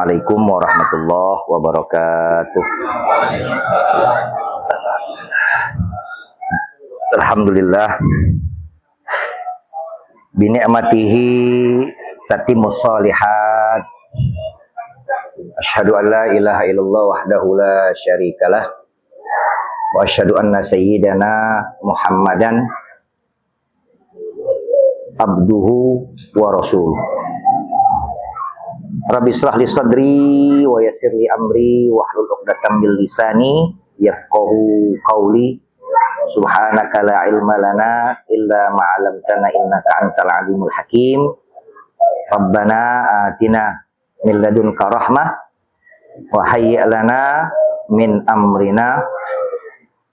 Assalamualaikum warahmatullahi wabarakatuh. Alhamdulillah bi ni'matihi tatimmus shalihat. Asyhadu an la ilaha illallah wahdahu la syarikalah wa asyhadu anna sayyidana Muhammadan abduhu wa rasuluh. Rabbi shrah li sadri wa yassir li amri wahlul 'uqdatam min lisani yafqahu qawli. Subhanaka la ilma lana illa ma 'allamtana innaka antal alimul hakim. Rabbana atina min ladunka rahmah wa hayyi' lana min amrina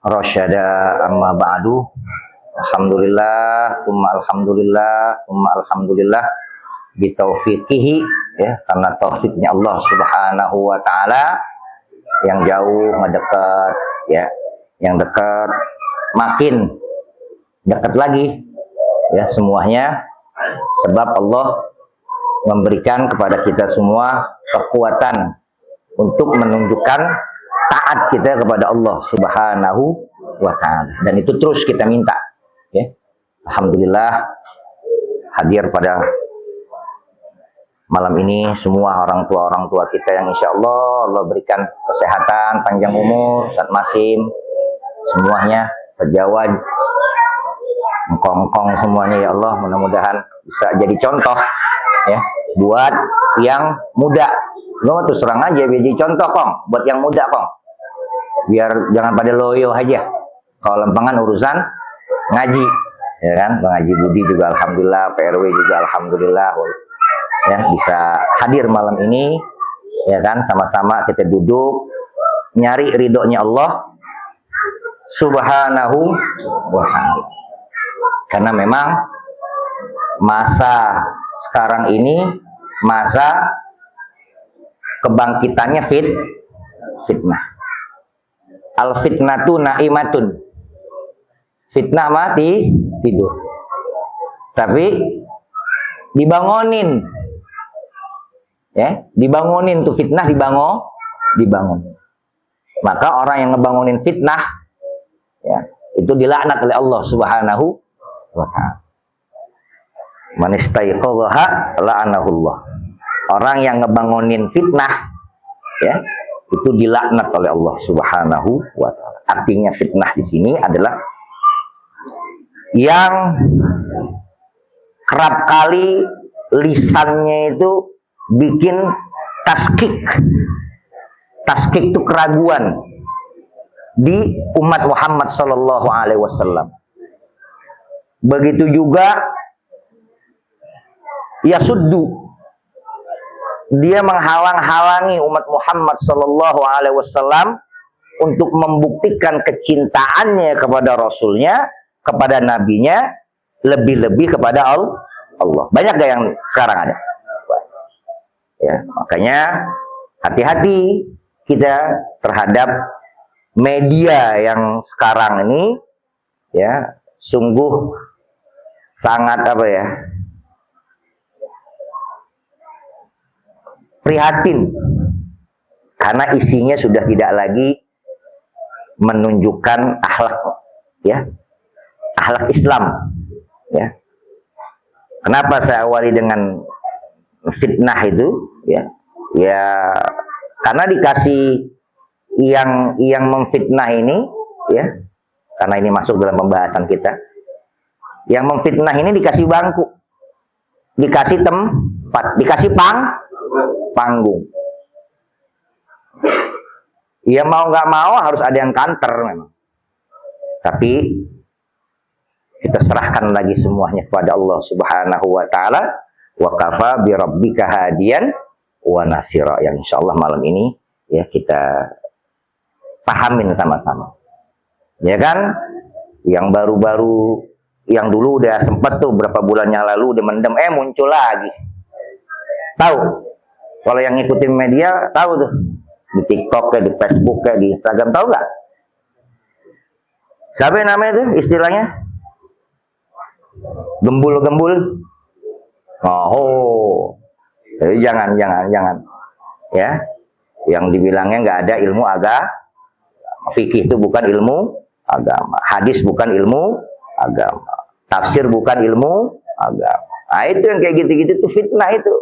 rasyada. Amma ba'du. Alhamdulillah, tsumma alhamdulillah bitaufiqihi, ya, karena taufiknya Allah Subhanahu wa taala. Yang jauh mendekat, ya, yang dekat makin dekat lagi, ya, semuanya sebab Allah memberikan kepada kita semua kekuatan untuk menunjukkan taat kita kepada Allah Subhanahu wa taala, dan itu terus kita minta, ya. Alhamdulillah hadir pada malam ini semua orang tua kita yang insya Allah berikan kesehatan, panjang umur, Ustaz Masim, semuanya sejawat, engkong semuanya, ya Allah, mudah-mudahan bisa jadi contoh, ya, buat yang muda. Lo tuh serang aja biar jadi contoh, Kong, buat yang muda, Kong, biar jangan pada loyo aja kalau lempengan urusan ngaji, ya kan. Bang Haji Budi juga alhamdulillah, PRW juga alhamdulillah, ya, bisa hadir malam ini, ya kan. Sama-sama kita duduk nyari ridhonya Allah Subhanahu wa ta'ala. Karena memang masa sekarang ini masa kebangkitannya fitnah. Al fitnatu na'imatun. Fitnah mati tidur. Tapi dibangunin, ya, dibangunin tuh fitnah, dibangun. Maka orang yang ngebangunin fitnah, ya, itu dilaknat oleh Allah Subhanahu wa ta'ala. Man istaiqadhaha la'anahullah. Orang yang ngebangunin fitnah, ya, itu dilaknat oleh Allah Subhanahu wa ta'ala. Artinya fitnah di sini adalah yang kerap kali lisannya itu bikin taskik itu keraguan di umat Muhammad sallallahu alaihi wasallam. Begitu juga yasuddu, dia menghalang-halangi umat Muhammad sallallahu alaihi wasallam untuk membuktikan kecintaannya kepada Rasulnya, kepada nabinya, lebih-lebih kepada Allah. Banyak gak yang sekarang ada? Ya, makanya hati-hati kita terhadap media yang sekarang ini, ya, sungguh sangat prihatin, karena isinya sudah tidak lagi menunjukkan akhlak, ya, akhlak Islam, ya. Kenapa saya awali dengan fitnah itu, ya, karena dikasih yang memfitnah ini, ya, karena ini masuk dalam pembahasan kita. Yang memfitnah ini dikasih bangku, dikasih tempat, dikasih panggung. Ya mau nggak mau harus ada yang kanter memang. Tapi kita serahkan lagi semuanya kepada Allah Subhanahu wa ta'ala. Wa kafa bi rabbika hadiyan wa nasira, yang insyaallah malam ini, ya, kita pahamin sama-sama. Ya kan? Yang baru-baru, yang dulu udah sempat tuh berapa bulan yang lalu udah mendem, muncul lagi. Tahu? Kalau yang ngikutin media tahu tuh. Di TikTok kayak, di Facebook kayak, di Instagram, tahu nggak? Siapa yang namanya itu istilahnya? Gembul. Oh. Jadi jangan. ya, yang dibilangnya nggak ada ilmu agama. Fikih itu bukan ilmu agama, hadis bukan ilmu agama, tafsir bukan ilmu agama. Nah, itu yang kayak gitu-gitu tuh fitnah itu,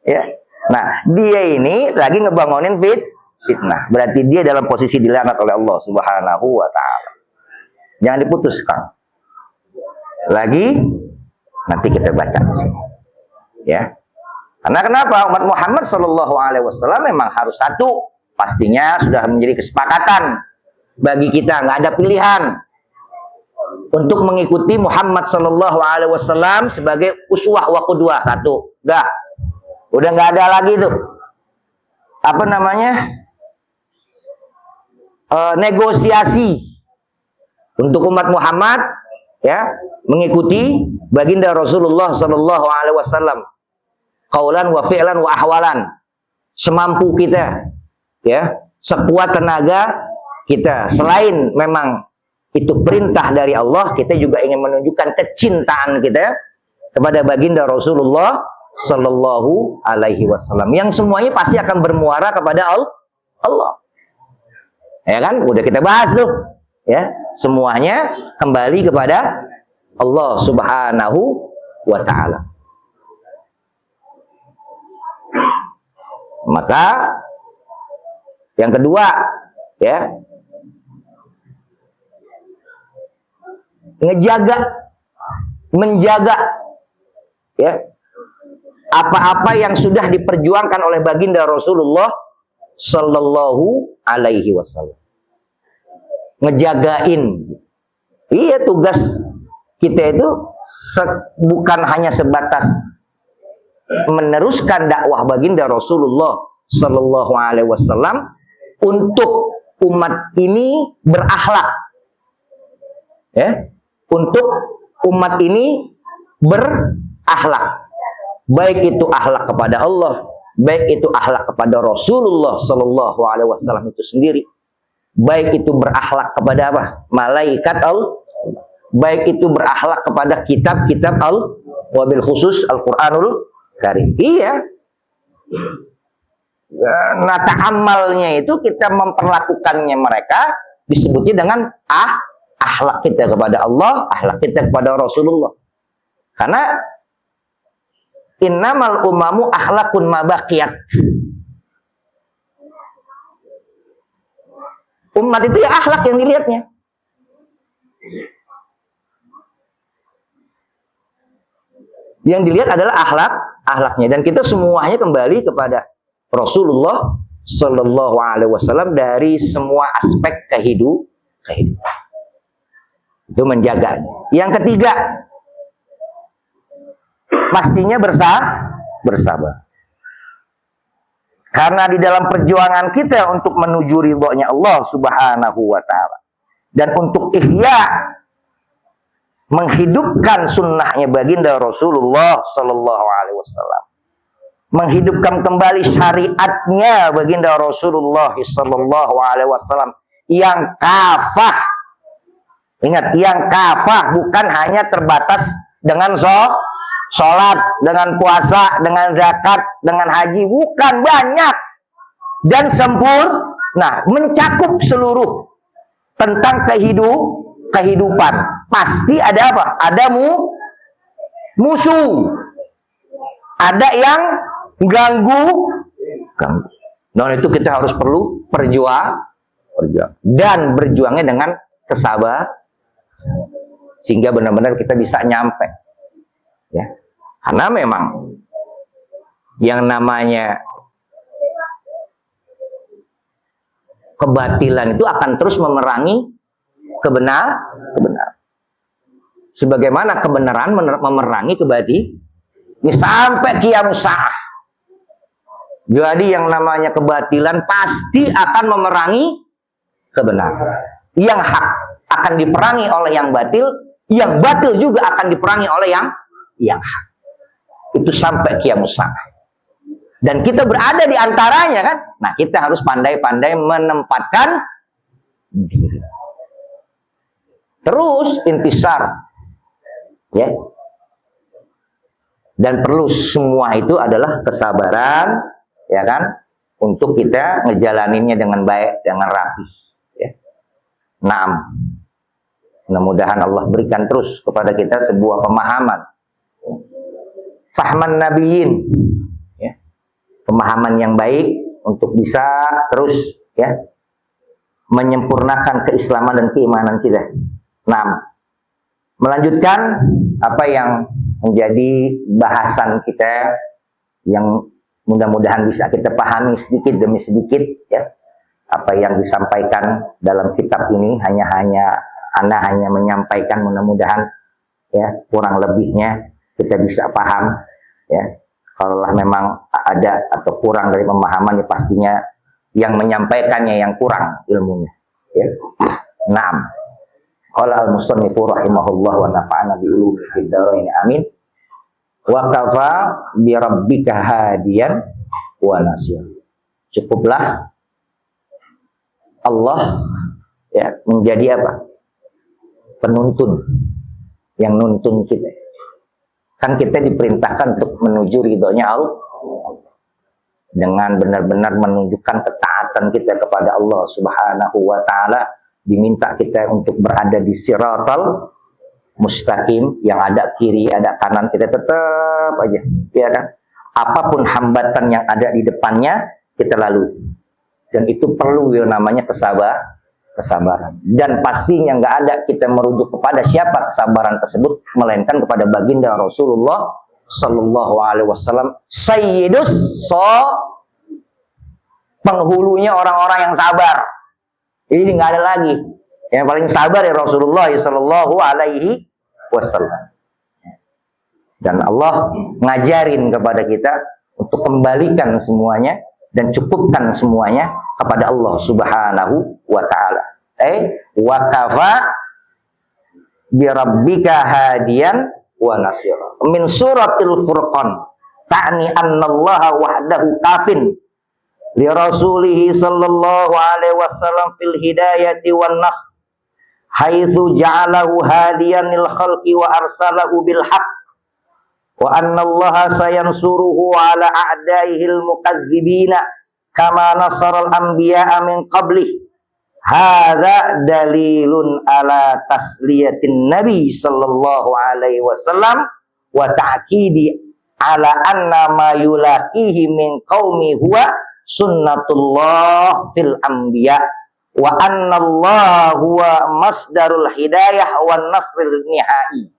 ya. Nah, dia ini lagi ngebangunin fitnah. Berarti dia dalam posisi dilaknat oleh Allah Subhanahu wa taala. Jangan diputuskan. Lagi nanti kita baca di sini. Ya. Karena kenapa? Umat Muhammad sallallahu alaihi wasallam memang harus satu. Pastinya sudah menjadi kesepakatan bagi kita, nggak ada pilihan untuk mengikuti Muhammad sallallahu alaihi wasallam sebagai uswah wa qudwah. Satu. Udah nggak ada lagi tuh. Apa namanya? Negosiasi untuk umat Muhammad, ya, mengikuti baginda Rasulullah sallallahu alaihi wasallam qaulan wa fi'lan wa ahwalan, semampu kita, ya, sekuat tenaga kita. Selain memang itu perintah dari Allah, kita juga ingin menunjukkan kecintaan kita kepada baginda Rasulullah sallallahu alaihi wasallam, yang semuanya pasti akan bermuara kepada Allah. Ya kan? Udah kita bahas tuh, ya. Semuanya kembali kepada Allah Subhanahu wa taala. Maka yang kedua, ya, menjaga, ya, apa-apa yang sudah diperjuangkan oleh baginda Rasulullah sallallahu alaihi wasallam. Ngejagain. Iya, tugas kita itu bukan hanya sebatas meneruskan dakwah baginda Rasulullah sallallahu alaihi wasallam untuk umat ini berakhlak. Ya, untuk umat ini berakhlak. Baik itu akhlak kepada Allah, baik itu akhlak kepada Rasulullah sallallahu alaihi wasallam itu sendiri. Baik itu berakhlak kepada apa? Malaikat Allah. Baik itu berakhlak kepada kitab-kitab Allah, wabil khusus Al-Qur'anul Karim. Iya. Nah, ta'amalnya itu kita memperlakukannya mereka disebutnya dengan akhlak kita kepada Allah, akhlak kita kepada Rasulullah. Karena innamal umamu akhlakun mabaqiyat. Umat itu ya akhlak yang dilihatnya. Yang dilihat adalah akhlaknya, dan kita semuanya kembali kepada Rasulullah sallallahu alaihi wasallam dari semua aspek kehidupan. Itu menjaga. Yang ketiga, pastinya bersabar. Karena di dalam perjuangan kita untuk menuju ridhonya Allah Subhanahu wa taala dan untuk ihya, menghidupkan sunnahnya baginda Rasulullah sallallahu alaihi wasallam, menghidupkan kembali syariatnya baginda Rasulullah sallallahu alaihi wasallam yang kafah. Ingat, yang kafah, bukan hanya terbatas dengan sholat, dengan puasa, dengan zakat, dengan haji, bukan, banyak dan sempurna. Nah, mencakup seluruh tentang kehidupan. Pasti ada apa? Ada musuh, ada yang ganggu. Nah, itu kita harus perlu berjuang dan berjuangnya dengan kesabaran, sehingga benar-benar kita bisa nyampe, ya. Karena memang yang namanya kebatilan itu akan terus memerangi kebenaran. Sebagaimana kebenaran memerangi kebatilan. Ini sampai kiamat saah. Jadi yang namanya kebatilan pasti akan memerangi kebenaran. Yang hak akan diperangi oleh yang batil, yang batil juga akan diperangi oleh yang hak. Itu sampai kiamat saah. Dan kita berada di antaranya, kan? Nah, kita harus pandai-pandai menempatkan diri. Terus intisar, ya. Dan perlu semua itu adalah kesabaran, ya kan? untuk kita ngejalaninnya dengan baik, dengan rapi. Ya. Naam. Mudah-mudahan Allah berikan terus kepada kita sebuah pemahaman. Fahman Nabiyin. Ya. Pemahaman yang baik untuk bisa terus ya menyempurnakan keislaman dan keimanan kita. Naam. Melanjutkan apa yang menjadi bahasan kita yang mudah-mudahan bisa kita pahami sedikit demi sedikit ya. Apa yang disampaikan dalam kitab ini Ana hanya menyampaikan, mudah-mudahan ya kurang lebihnya kita bisa paham ya. Kalau memang ada atau kurang dari pemahaman ya pastinya yang menyampaikannya yang kurang ilmunya ya. Naam. Qala al-musannifu rahimahullah wa nafa'ana bi ulumihi fid dharain amin. Wa kafa bi rabbika hadiyan wa nasir. Cukuplah Allah ya menjadi apa? Penuntun yang nuntun kita. Kan kita diperintahkan untuk menuju ridhonya Allah dengan benar-benar menunjukkan ketaatan kita kepada Allah Subhanahu wa taala. Diminta kita untuk berada di siratal mustaqim, yang ada kiri, ada kanan, kita tetap aja, ya kan? Apapun hambatan yang ada di depannya, kita lalui. Dan itu perlu ya namanya kesabaran. Dan pastinya nggak ada kita merujuk kepada siapa kesabaran tersebut, melainkan kepada baginda Rasulullah Sallallahu Alaihi Wasallam, Sayyidus penghulunya orang-orang yang sabar. Jadi nggak ada lagi. Yang paling sabar ya Rasulullah Sallallahu Alaihi Wasallam. Dan Allah ngajarin kepada kita untuk kembalikan semuanya dan cukupkan semuanya kepada Allah Subhanahu wa taala. Wa kafa bi rabbika hadiyan wa nasira. Min suratil Furqan. Ta'ni anna Allah wahdahu kafin li rasulihi sallallahu alaihi wasallam fil hidayati wan nas haitsu ja'alahu hadiyan lil khalqi wa arsalahu bil haqq wa anna Allah sayansuruhu ala a'daihil mukazzibina kama nasaral anbiya'a min qablih. Hadza dalilun ala tasliyatin nabi sallallahu alaihi wasallam wa ta'kidi ala anna ma yulaqihi min qaumi huwa sunnatullah fil anbiya wa anna Allah huwa masdarul hidayah wan nasril nihai.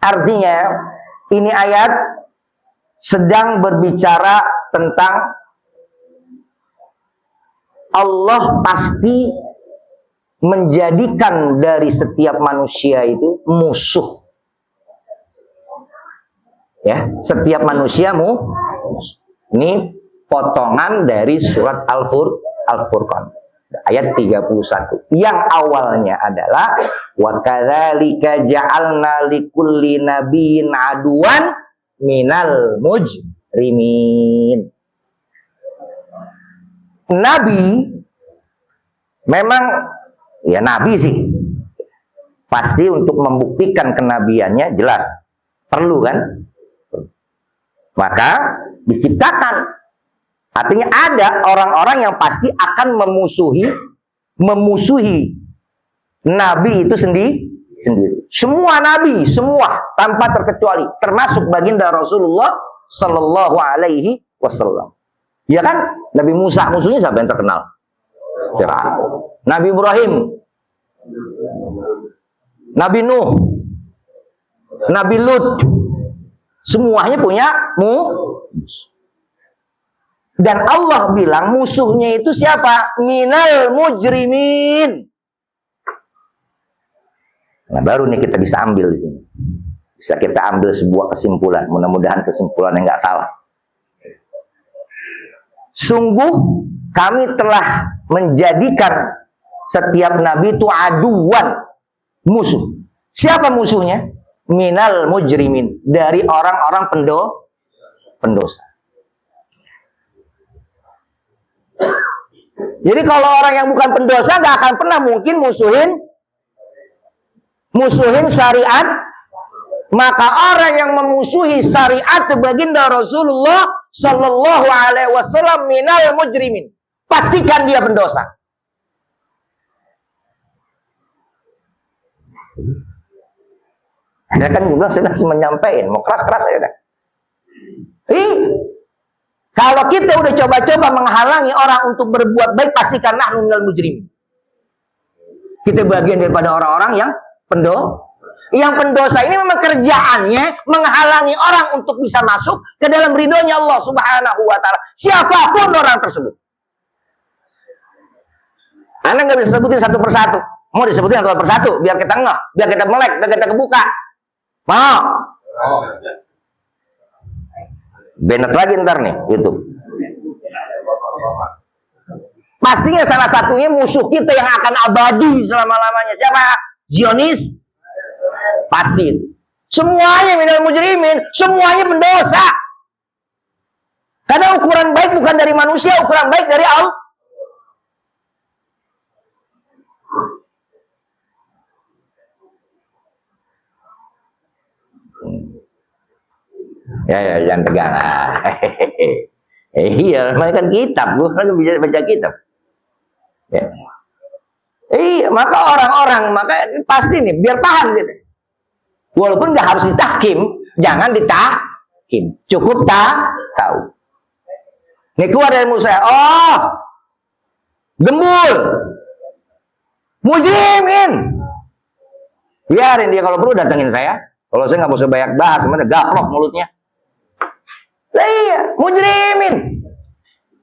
Artinya ini ayat sedang berbicara tentang Allah pasti menjadikan dari setiap manusia itu musuh. Ya, setiap manusiamu. Ini potongan dari surat Al-Furqan ayat 31 yang awalnya adalah wa kadzalika ja'alna likulli nabiyyin aduwan minal mujrimin. Nabi memang ya nabi sih pasti untuk membuktikan kenabiannya jelas perlu kan, maka diciptakan. Artinya ada orang-orang yang pasti akan memusuhi nabi itu sendiri. Semua nabi, semua tanpa terkecuali, termasuk baginda Rasulullah Sallallahu Alaihi Wasallam. Ya kan? Nabi Musa musuhnya siapa yang terkenal? Fir'aun. Nabi Ibrahim, Nabi Nuh, Nabi Lut, semuanya punya musuh. Dan Allah bilang musuhnya itu siapa? Minal mujrimin. Nah, baru nih kita bisa ambil di sini. Bisa kita ambil sebuah kesimpulan. Mudah-mudahan kesimpulannya nggak salah. Sungguh kami telah menjadikan setiap nabi itu aduan, musuh. Siapa musuhnya? Minal mujrimin. Dari orang-orang pendosa. Jadi kalau orang yang bukan pendosa nggak akan pernah mungkin musuhin syariat. Maka orang yang memusuhi syariat baginda Rasulullah sallallahu alaihi wasallam minal mujrimin. Pastikan dia pendosa. Saya kan juga sudah menyampaikan, mau keras-keras ya udah. Kalau kita udah coba-coba menghalangi orang untuk berbuat baik, pastikan nahnu minal mujrimin. Kita bagian daripada orang-orang yang pendosa. Ini memang kerjaannya menghalangi orang untuk bisa masuk ke dalam ridhonya Allah Subhanahu wa taala. Siapapun orang tersebut. Anda nggak bisa sebutin satu persatu. Mau disebutin satu persatu biar kita ngeh, biar kita melek, biar kita kebuka. Mau? Benet lagi ntar nih, YouTube. Pastinya salah satunya musuh kita yang akan abadi selama-lamanya. Siapa? Zionis? Pasti. Semuanya minal mujrimin, semuanya pendosa. Karena ukuran baik bukan dari manusia, ukuran baik dari Allah. Ya, jangan tegang. Iya, mereka kan kitab, gue kan bisa baca kitab. Ya. Iya, maka orang-orang, maka pasti nih, biar paham gitu. Walaupun nggak harus ditahkim, jangan ditahkim, cukup tahu. Nih keluar dari mulut saya, oh, gembul, mujrimin. Biarin dia kalau perlu datengin saya. Kalau saya nggak mau sebanyak bahas, sebenarnya gaplok mulutnya. Lah iya, mujrimin.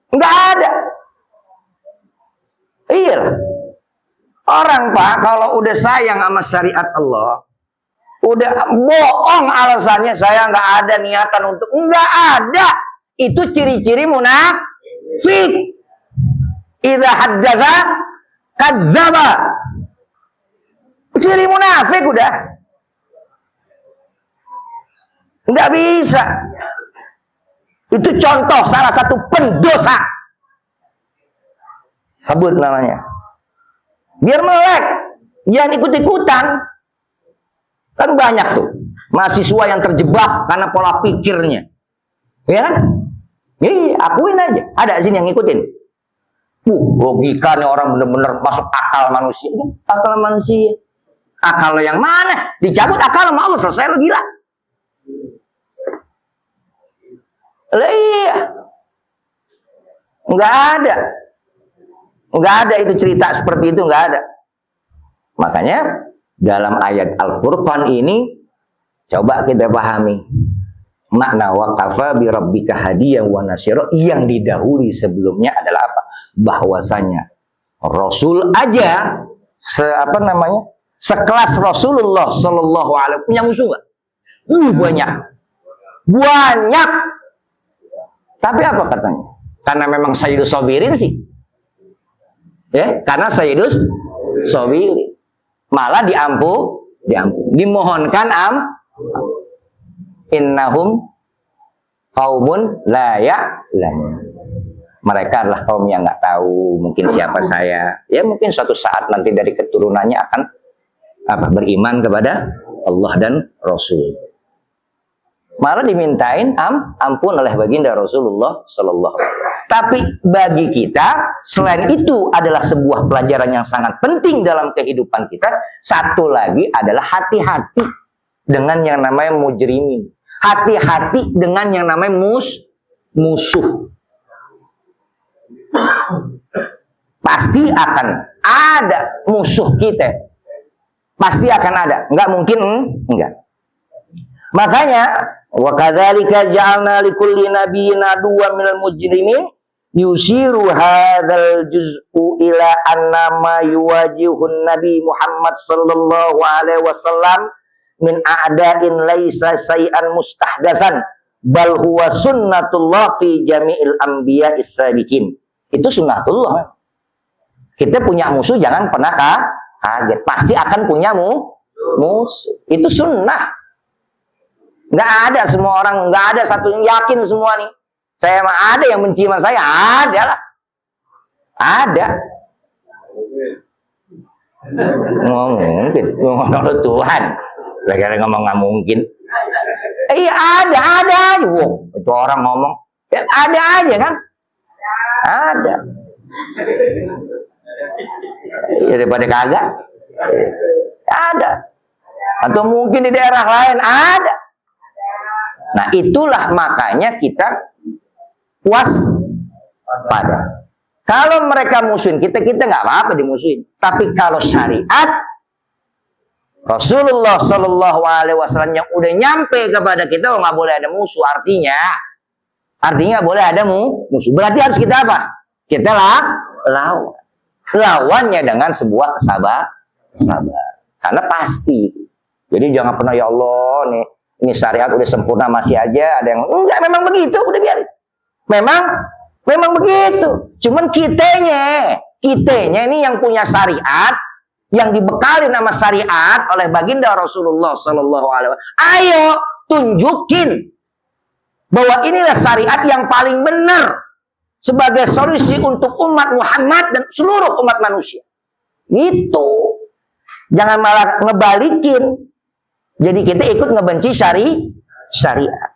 Nggak ada. Iya. Orang Pak, kalau udah sayang sama syariat Allah, udah bohong alasannya saya nggak ada niatan untuk, nggak ada. Itu ciri-ciri munafik. Idza haddatsa kadzdzaba. Ciri munafik udah. Nggak bisa. Itu contoh salah satu pendosa. Sebut namanya. Biar melek. Jangan ikut-ikutan. Kan banyak tuh mahasiswa yang terjebak karena pola pikirnya. Ya kan? Iya, akuin aja. Ada sini yang ngikutin. Logikanya orang bener-bener masuk akal manusia. Akal manusia. Akal yang mana? Dicabut akal sama Allah, selesai lo gila. Lah iya. Enggak ada. Enggak ada itu cerita seperti itu, enggak ada. Makanya dalam ayat Al-Furqan ini coba kita pahami makna waqafa bi rabbika hadiyan wa nasyira yang didahului sebelumnya adalah apa? Bahwasanya Rasul aja sekelas Rasulullah sallallahu alaihi wasallam punya musuh enggak? Banyak. Tapi apa katanya? Karena memang Sayyidus Sabirin sih. Ya, karena Sayyidus Sabirin. Malah dimohonkan innahum qaumun la ya'lamun. Mereka adalah kaum yang nggak tahu mungkin siapa saya. Ya mungkin suatu saat nanti dari keturunannya akan beriman kepada Allah dan Rasul. Malah dimintain ampun oleh baginda Rasulullah Sallallahu Alaihi Wasallam. Tapi bagi kita selain itu adalah sebuah pelajaran yang sangat penting dalam kehidupan kita. Satu lagi adalah hati-hati dengan yang namanya mujrimin. Hati-hati dengan yang namanya musuh. Pasti akan ada musuh kita. Pasti akan ada. Enggak mungkin enggak. Makanya wa kadzalika ja'alna likulli nabiyyin aduwwan minal mujrimin yusiru hadzal juz'u ila anna ma yuwajihun nabi Muhammad sallallahu alaihi wasallam min a'da'in laisa syai'an mustahdatsan bal huwa sunnatullah fi jami'il anbiya'is sabiqin. Itu sunnatullah. Kita punya musuh jangan pernah kaget. Pasti akan punya musuh. Itu sunnah. Nggak ada semua orang, nggak ada satu yang yakin semua nih. Saya mah ada yang benci sama saya, ada lah. Ada. Mungkin, ngomong Tuhan. Bagaimana ngomong nggak mungkin. Iya ada. Wow, itu orang ngomong. Ya, Ada aja kan? Ada. Ya, daripada kagak. Ada. Atau mungkin di daerah lain ada. Nah, itulah makanya kita waspada. Kalau mereka musuhin kita nggak apa-apa dimusuhin. Tapi kalau syariat Rasulullah Shallallahu Alaihi Wasallam yang udah nyampe kepada kita, nggak boleh ada musuh. Artinya boleh ada musuh. Berarti harus kita apa? Kita lawan. Lawannya dengan sebuah sabar. Karena pasti. Jadi jangan pernah ya Allah nih, ini syariat udah sempurna masih aja ada yang enggak, memang begitu, udah biarin. Memang begitu. Cuman kitanya ini yang punya syariat, yang dibekali nama syariat oleh baginda Rasulullah Sallallahu Alaihi Wasallam. Ayo tunjukin bahwa inilah syariat yang paling benar sebagai solusi untuk umat Muhammad dan seluruh umat manusia. Gitu. Jangan malah ngebalikin. Jadi kita ikut ngebenci syariat.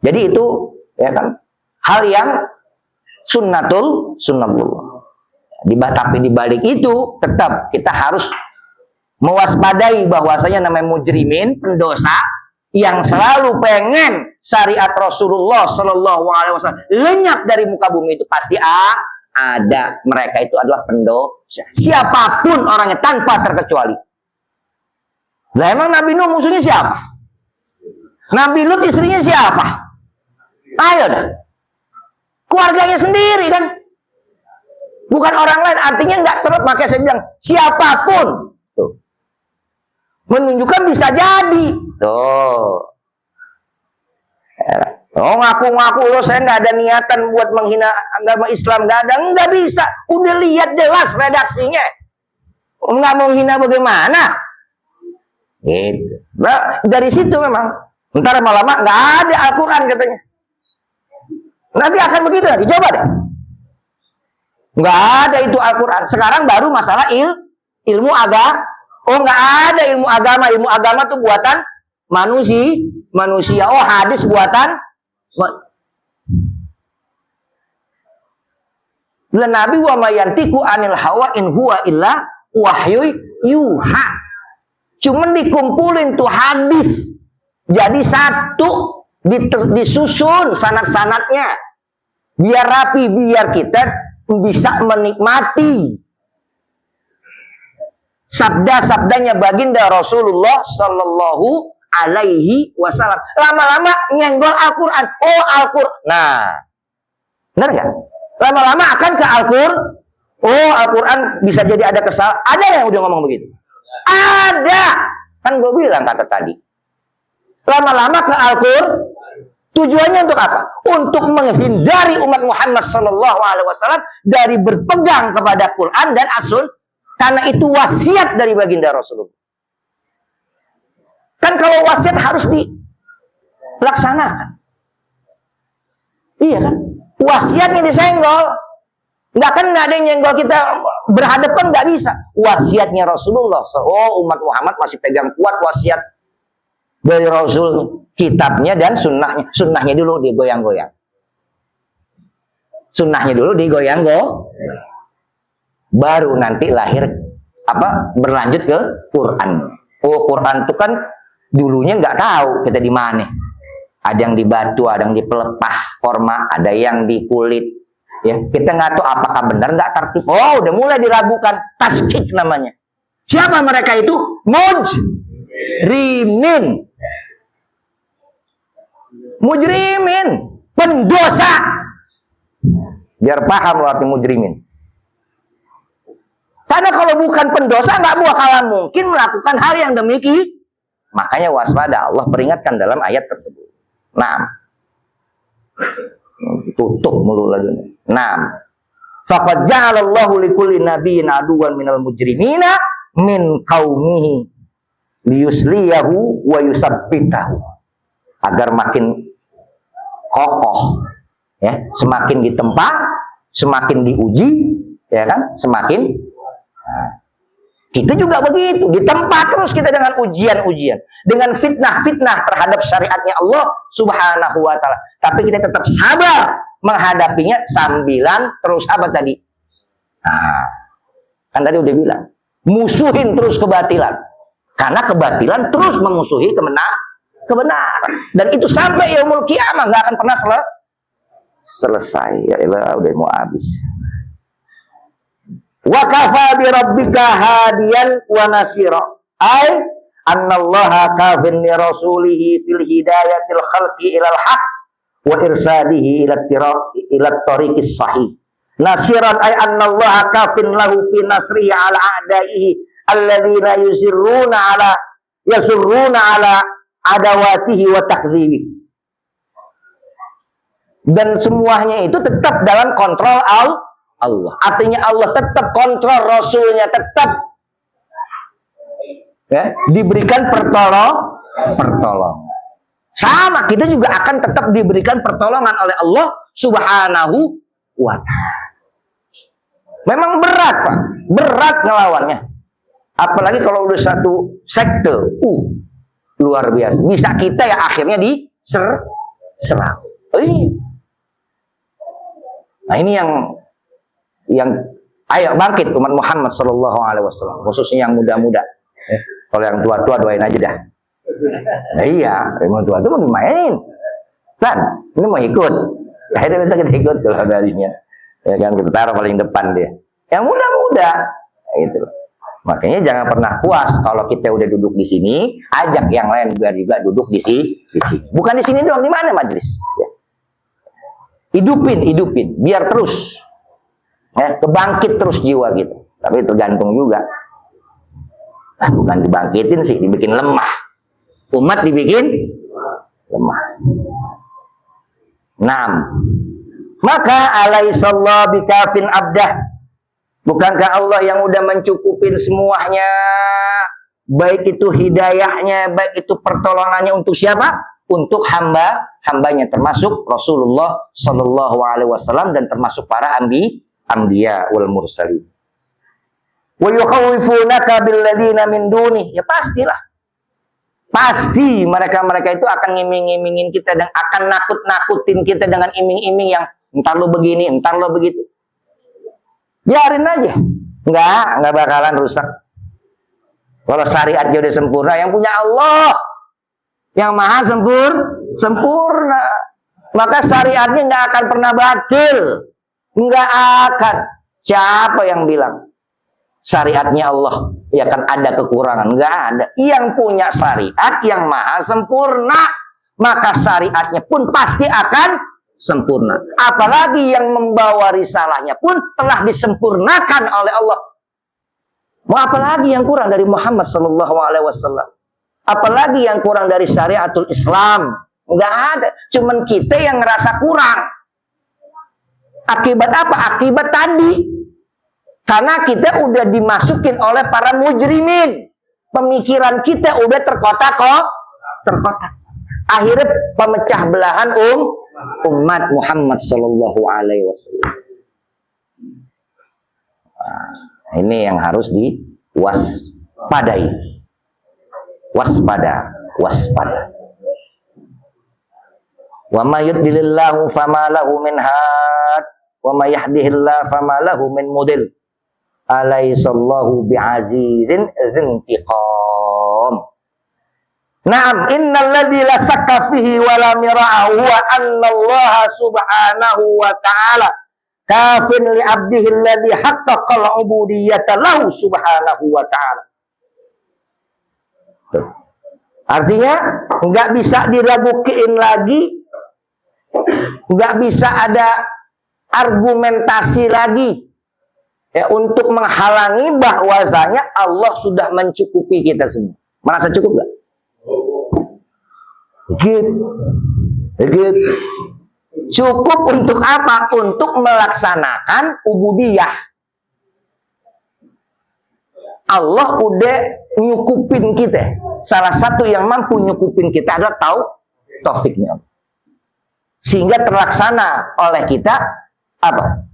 Jadi itu ya kan hal yang sunnatullah. Tapi di balik itu tetap kita harus mewaspadai bahwasanya namanya mujrimin, pendosa yang selalu pengen syariat Rasulullah Shallallahu Alaihi Wasallam lenyap dari muka bumi itu pasti ada. Mereka itu adalah pendosa. Siapapun orangnya tanpa terkecuali. Lah emang Nabi Nuh musuhnya siapa? Nabi Lut istrinya siapa? Ayo dah. Keluarganya sendiri kan. Bukan orang lain. Artinya nggak terus. Makanya saya bilang siapapun. Tuh. Menunjukkan bisa jadi. Tuh. Oh ngaku-ngaku lo saya nggak ada niatan buat menghina agama Islam, nggak bisa. Udah lihat jelas redaksinya. Nggak mau menghina bagaimana? Gitu. Nah, dari situ memang ntar lama-lama nggak ada Al-Quran katanya. Nanti akan begitu nanti, coba deh. Nggak ada itu Al-Quran. Sekarang baru masalah ilmu agama. Oh nggak ada ilmu agama. Ilmu agama tuh buatan manusia. Oh hadis buatan. Bila Nabi wa mayantiku anil hawa in huwa illa wahyu yuha. Cuman dikumpulin tuh hadis jadi satu, disusun sanad-sanadnya biar rapi, biar kita bisa menikmati sabda-sabdanya baginda Rasulullah Sallallahu Alaihi Wasallam. Lama-lama nyenggol Al-Quran. Oh Al-Quran. Nah, benar nggak? Lama-lama akan ke Al-Quran. Oh Al-Quran bisa jadi ada kesalahan. Ada yang udah ngomong begitu? Ada. Kan gue bilang kata tadi. Lama-lama ke Al-Quran. Tujuannya untuk apa? Untuk menghindari umat Muhammad Sallallahu Alaihi Wasallam dari berpegang kepada Quran dan As-Sunnah. Karena itu wasiat dari baginda Rasulullah. Kan kalau wasiat harus dilaksanakan. Iya kan? Wasiatnya disenggol. Nggak ada yang nyenggol kita berhadapan, nggak bisa. Wasiatnya Rasulullah. Oh umat Muhammad masih pegang kuat wasiat dari Rasul, kitabnya dan sunnahnya. Sunnahnya dulu digoyang-goyang. Sunnahnya dulu digoyang-goyang. Baru nanti lahir berlanjut ke Quran. Oh Quran itu kan dulunya nggak tahu kita di mana. Ada yang di batu, ada yang di pelepah korma, ada yang di kulit. Ya, kita nggak tahu apakah benar nggak tertib. Oh, udah mulai diragukan. Taskik namanya. Siapa mereka itu? Mujrimin, pendosa. Biar paham arti mujrimin. Karena kalau bukan pendosa nggak bakalan mungkin melakukan hal yang demikian. Makanya waspada, Allah peringatkan dalam ayat tersebut. Nah, tutup mulu lagi. Nah, faqad ja'alallahu likulli nabiyyin aduwan minal mujrimina min qaumihi liyusliyahu wa yusabbitahu. Agar makin kokoh, ya, semakin ditempa, semakin diuji, ya kan, semakin. Nah, Kita juga begitu, ditempa terus kita dengan ujian-ujian, dengan fitnah-fitnah terhadap syariatnya Allah Subhanahu wa Ta'ala. Tapi kita tetap sabar menghadapinya sambilan terus apa tadi? Nah, kan tadi udah bilang, musuhin terus kebatilan, karena kebatilan terus memusuhi kebenaran, dan itu sampai yaumul kiamah nggak akan pernah selesai. Ya Allah, udah mau habis. Wa kafa bi rabbika hadiyan wa nasira. Ai annallaha kafin li rasulihi fil hidayatil khalqi ilal haq wa irsadihi ila tariqis sahih. Nasiran ay annallaha kafin lahu fi nasrihi ala a'daihi alladzina yasurruna ala adawatihi wa takdzibi. Dan semuanya itu tetap dalam kontrol Allah. Artinya Allah tetap kontrol, Rasulnya tetap ya, diberikan pertolongan. Sama, kita juga akan tetap diberikan pertolongan oleh Allah Subhanahu wa Ta'ala. Memang berat, Pak. Berat ngelawannya. Apalagi kalau udah satu sekte. Luar biasa. Bisa kita ya akhirnya diserang. Nah, ini yang ayo bangkit umat Muhammad Sallallahu Alaihi Wasallam, khususnya yang muda-muda. Kalau yang tua-tua doain aja dah. Nah, iya, yang tua itu mau dimainin. San, ini mau ikut. Akhirnya bisa kita ikut kalau darinya. Ya kan, kita taruh paling depan dia. Yang muda-muda, nah, gitu. Makanya jangan pernah puas kalau kita udah duduk di sini, ajak yang lain biar juga duduk di sini. Bukan di sini doang, di mana majelis? Ya. Hidupin, biar terus. Ya, kebangkit terus jiwa gitu. Tapi tergantung juga. Bukan dibangkitin sih, dibikin lemah. Umat dibikin lemah. 6. Maka alaihissallahu bikafin abdah. Bukankah Allah yang udah mencukupin semuanya, baik itu hidayahnya, baik itu pertolongannya untuk siapa? Untuk hambanya, termasuk Rasulullah Sallallahu Alaihi Wasallam dan termasuk para anbiya wal mursalin. Wa yukhawifunaka billadzina min duni. Ya pastilah. Pasti mereka-mereka itu akan ngiming-ngimingin kita dan akan nakut-nakutin kita dengan iming-iming yang entar lo begini, entar lo begitu. Biarin aja. Enggak bakalan rusak. Kalau syariatnya udah sempurna, yang punya Allah yang maha sempurna. Maka syariatnya enggak akan pernah batil. Enggak akan. Siapa yang bilang syariatnya Allah ya kan ada kekurangan? Enggak ada. Yang punya syariat yang maha sempurna, maka syariatnya pun pasti akan sempurna. Apalagi yang membawa risalahnya pun telah disempurnakan oleh Allah. Mau apalagi yang kurang dari Muhammad Sallallahu Alaihi Wasallam? Apalagi yang kurang dari syariatul Islam? Enggak ada. Cuman kita yang ngerasa kurang. Akibat apa? Akibat tadi. Karena kita udah dimasukin oleh para mujrimin. Pemikiran kita udah terkotak. Akhirnya pemecah belahan umat Muhammad Sallallahu Alaihi Wasallam. Ini yang harus diwaspadai. Waspada. Wa may yudlilillahu fama lahu min had wa may yahdihillahu fama lahu min mudil. Alaihissallahu bi'azizin dzintiqam. Naam, innal ladzi la sakka fihi wa la mira'a huwa anna Allah subhanahu wa ta'ala kafin li 'abdihi alladzi haqqaqa al-'ubudiyyata lahu subhanahu wa ta'ala. Artinya enggak bisa diragukan lagi, enggak bisa ada argumentasi lagi ya, untuk menghalangi bahwasanya Allah sudah mencukupi kita semua. Merasa cukup gak? Gitu. Cukup untuk apa? Untuk melaksanakan ubudiyah. Allah udah nyukupin kita. Salah satu yang mampu nyukupin kita adalah taufiknya. Sehingga terlaksana oleh kita apa?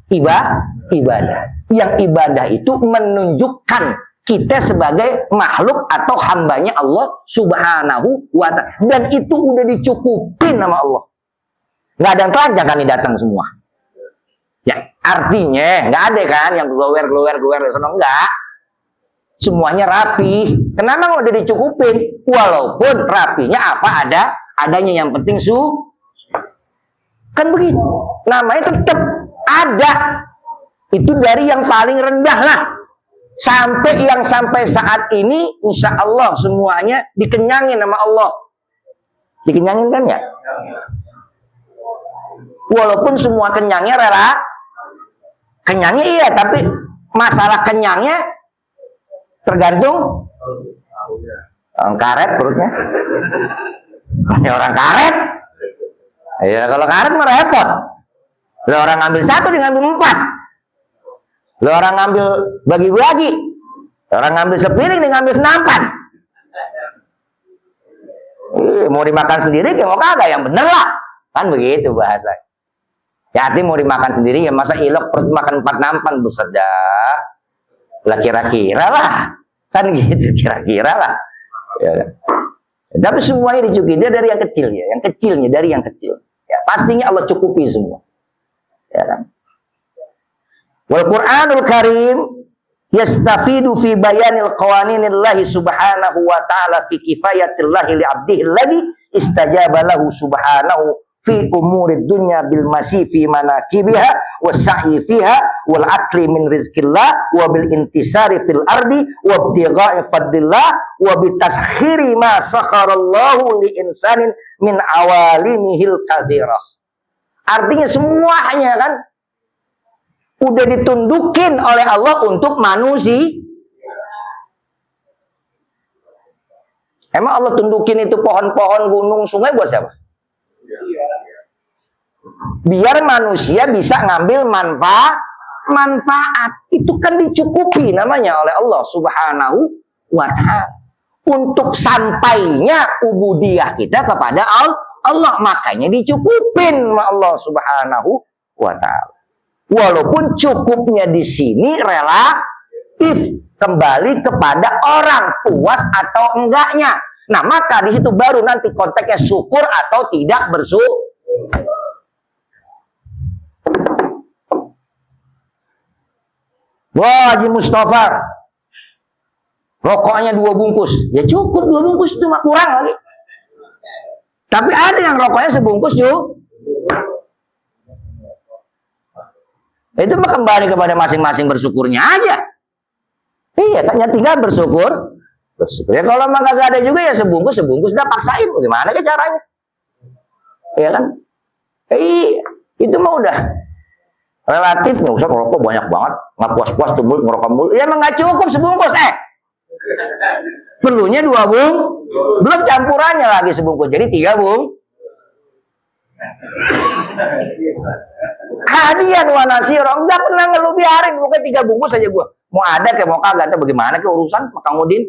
Ibadah. Yang ibadah itu menunjukkan kita sebagai makhluk atau hambanya Allah Subhanahu wa ta'ala. Dan itu udah dicukupin sama Allah. Nggak ada yang telanjang kan datang semua. Ya, artinya nggak ada kan yang keluar, enggak. Semuanya rapi. Kenapa udah dicukupin? Walaupun rapinya apa adanya, yang penting kan begitu. Namanya tetap ada. Itu dari yang paling rendah lah. Sampai saat ini, insya Allah semuanya dikenyangin sama Allah. Dikenyangin kan ya? Walaupun semua kenyangnya rela, kenyangnya iya, tapi masalah kenyangnya tergantung orang karet perutnya. Banyak orang karet. Ya kalau karet mah repot. Lah orang ngambil satu, dia ngambil 4. Lo orang ngambil bagi-bagi, orang ngambil sepiring, dia ngambil senampan. Mau dimakan sendiri, ya mau kagak, yang bener lah. Kan begitu bahasa. Ya artinya mau dimakan sendiri, ya masa ilok perut makan 4 nampan, buset dah. Lah kira-kira lah. Kan gitu, kira-kira lah. Ya. Tapi semuanya dicukupi, dia dari yang kecil ya. Yang kecilnya, dari yang kecil. Ya, pastinya Allah cukupi semua. Ya kan? Wal Qur'anul Karim yastafidu fi bayanil qawaninillahi subhanahu wa ta'ala fi kifayatillahi li 'abdihi alladhi istajaba lahu subhanahu fi umurid dunya bil masifi manakibiha was'i fiha wal akli min rizqillah wa bil intisari fil ardi wa ibtigha'i fadlillah wa bi taskhiri ma sakharallahu li insanin min awalimihil kathirah. Artinya semuanya kan udah ditundukin oleh Allah untuk manusia. Emang Allah tundukin itu pohon-pohon, gunung, sungai buat siapa? Biar manusia bisa ngambil manfaat. Itu kan dicukupi namanya oleh Allah Subhanahu wa ta'ala. Untuk sampainya ubudiyah kita kepada Allah, makanya dicukupin sama Allah Subhanahu wa ta'ala. Walaupun cukupnya di sini relatif, kembali kepada orang puas atau enggaknya. Nah, maka di situ baru nanti konteksnya syukur atau tidak bersyukur. Wah, Haji Mustafa, rokoknya 2 bungkus. Ya cukup 2 bungkus, itu mah kurang lagi. Tapi ada yang rokoknya sebungkus juga. Itu mah kembali kepada masing-masing bersyukurnya aja. Iya, kan tinggal bersyukur. Ya kalau emang kagak ada juga ya sebungkus dah paksain. Gimana ke caranya? Iya kan? Iya, itu mah udah relatif. Nggak usah rokok banyak banget, nggak puas-puas tuh mulut ngerokok mulu. Ya emang nggak cukup sebungkus. Perlunya 2 bung, belum campurannya lagi sebungkus. Jadi 3 bung. Hadian wa nasirah, enggak pernah ngeluh, biarin pokoknya 3 bungkus aja gua. Mau ada kayak mau kagak, ada bagaimana ke urusan Kang Udin.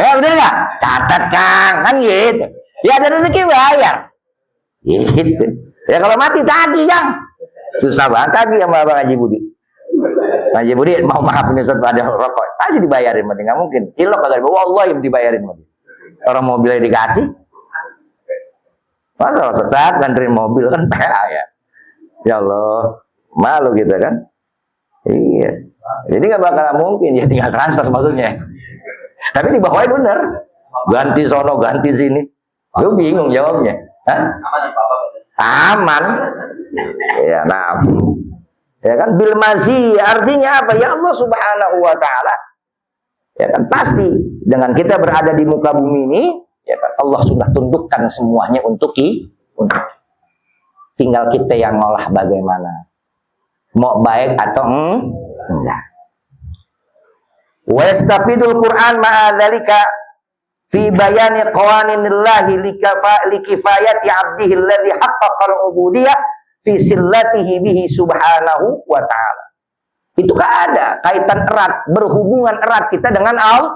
Ya udah enggak? Catat Kang, kan gitu. Ya ada rezeki bayar. Gitu. Ya kalau mati tadi Kang. Susah banget tadi sama Bang Haji Budi. Haji Budi mau maafin Ustaz ada rokok. Pasti dibayarin, mati enggak mungkin. Kilo kagak dibawa, wallahi dibayarin mati. Orang mobilnya dikasih. Masa sesat nganterin mobil kan PA ya. Ya Allah, malu gitu kan. Iya. Jadi nggak bakal mungkin ya tinggal transfer maksudnya. Tapi di bawahnya bener. Ganti sono, ganti sini. Lu bingung jawabnya. Hah? Aman. Ya, nah. Ya kan bil mazi artinya apa? Ya Allah Subhanahu wa taala. Ya kan pasti dengan kita berada di muka bumi ini, ya kan Allah sudah tundukkan semuanya untuk tinggal kita yang ngolah bagaimana. Mau baik atau enggak. Wa yastafidul Qur'an ma'a dzalika fi bayani qawaninillahi likifayati 'abdihi alladhi haqqaqa al-'ubudiyyah fi sillatihi bihi subhanahu wa ta'ala. Itu kan ada kaitan erat, berhubungan erat kita dengan Allah.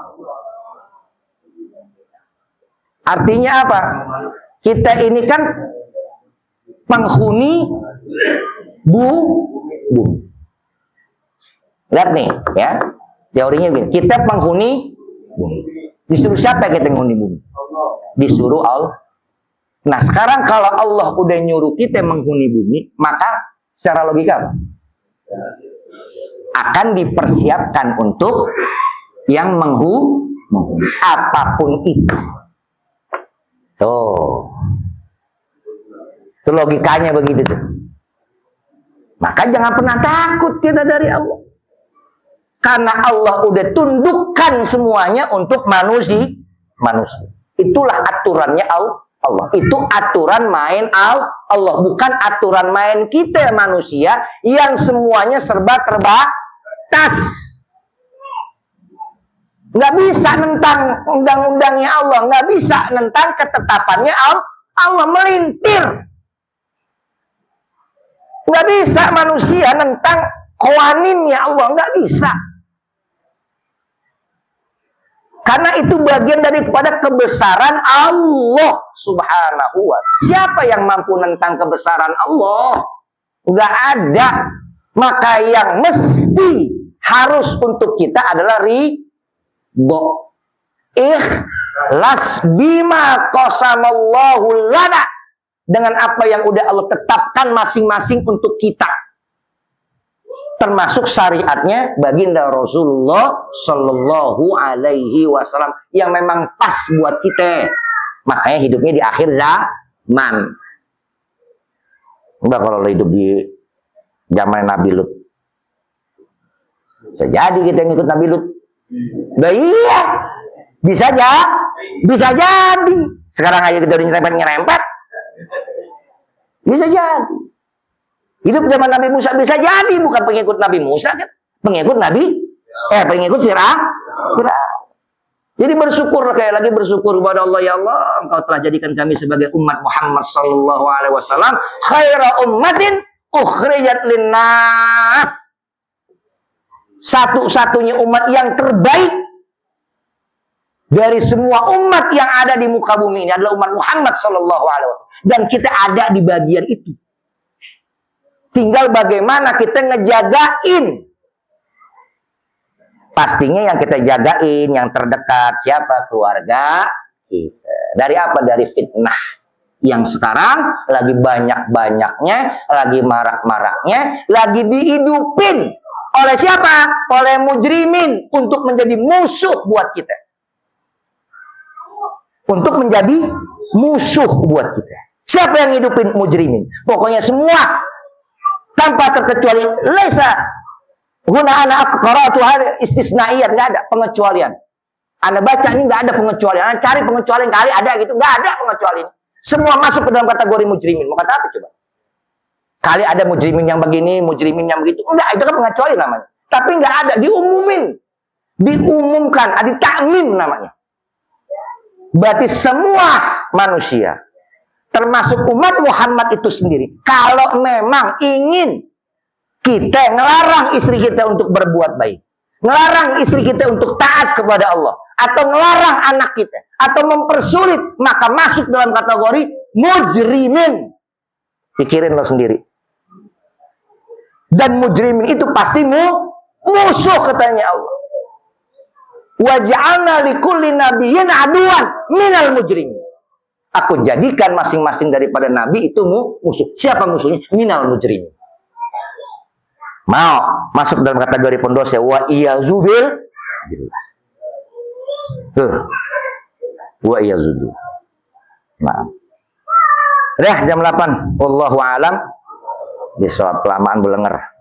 Artinya apa? Kita ini kan penghuni bumi. Lihat nih ya. Teorinya begini, kita penghuni bumi. Disuruh siapa kita menghuni bumi? Disuruh Allah. Nah sekarang kalau Allah udah nyuruh kita menghuni bumi, maka secara logika apa? Akan dipersiapkan untuk yang menghuni apapun itu. Tuh. Itu logikanya begitu tuh. Maka jangan pernah takut kita dari Allah. Karena Allah udah tundukkan semuanya untuk manusia. Itulah aturannya Allah. Itu aturan main Allah. Bukan aturan main kita manusia yang semuanya serba terbatas. Nggak bisa nentang undang-undangnya Allah. Nggak bisa nentang ketetapannya Allah melintir. Nggak bisa manusia nentang qawaninnya Allah. Nggak bisa. Karena itu bagian daripada kebesaran Allah subhanahu wa ta'ala. Siapa yang mampu nentang kebesaran Allah? Nggak ada. Maka yang mesti harus untuk kita adalah ridho. Ikhlas bima qasamallahu lana. Dengan apa yang udah Allah tetapkan masing-masing untuk kita. Termasuk syariatnya baginda Rasulullah Shallallahu Alaihi Wasallam yang memang pas buat kita. Makanya hidupnya di akhir zaman. Enggak kalau hidup di zaman Nabi Lut. Bisa jadi kita ngikut Nabi Lut. Nah, iya, bisa jadi. Sekarang aja kita udah nyerempet. Bisa jadi. Hidup zaman Nabi Musa bisa jadi, bukan pengikut Nabi Musa kan, pengikut Fir'aun. Jadi bersyukur, kayak lagi bersyukur kepada Allah, ya Allah, Engkau telah jadikan kami sebagai umat Muhammad sallallahu alaihi wasallam khaira ummatin ukhrijat linnas. Satu-satunya umat yang terbaik dari semua umat yang ada di muka bumi ini adalah umat Muhammad sallallahu alaihi wasallam, dan kita ada di bagian itu. Tinggal bagaimana kita ngejagain. Pastinya yang kita jagain, yang terdekat siapa? Keluarga kita. Dari apa? Dari fitnah. Yang sekarang lagi banyak-banyaknya, lagi marak-maraknya, lagi dihidupin. Oleh siapa? Oleh mujrimin. Untuk menjadi musuh buat kita. Untuk menjadi musuh buat kita. Siapa yang hidupin mujrimin? Pokoknya semua. Tanpa terkecuali laisa huna ana aqratu hal istisnaiyat, enggak ada pengecualian. Anda baca ini enggak ada pengecualian. Anda cari pengecualian kali ada gitu, enggak ada pengecualian. Semua masuk ke dalam kategori mujrimin. Mau kata apa coba? Kali ada mujrimin yang begini, mujrimin yang begitu. Enggak, itu kan pengecualian namanya. Tapi enggak ada, diumumkan, ada takmim namanya. Berarti semua manusia termasuk umat Muhammad itu sendiri. Kalau memang ingin kita ngelarang istri kita untuk berbuat baik, ngelarang istri kita untuk taat kepada Allah, atau ngelarang anak kita, atau mempersulit, maka masuk dalam kategori mujrimin. Pikirin lo sendiri. Dan mujrimin itu pasti musuh, katanya Allah. Wa ja'alna likulli nabiyyin aduwan minal mujrimin. Aku jadikan masing-masing daripada nabi itu musuh. Siapa musuhnya? Minal mujrimin. Mau masuk dalam kategori pendosa, wa iyazubil billah. Wa iyazubil. Maaf. Dah jam 8. Wallahu a'lam. Bisawab, kelamaan berlengar.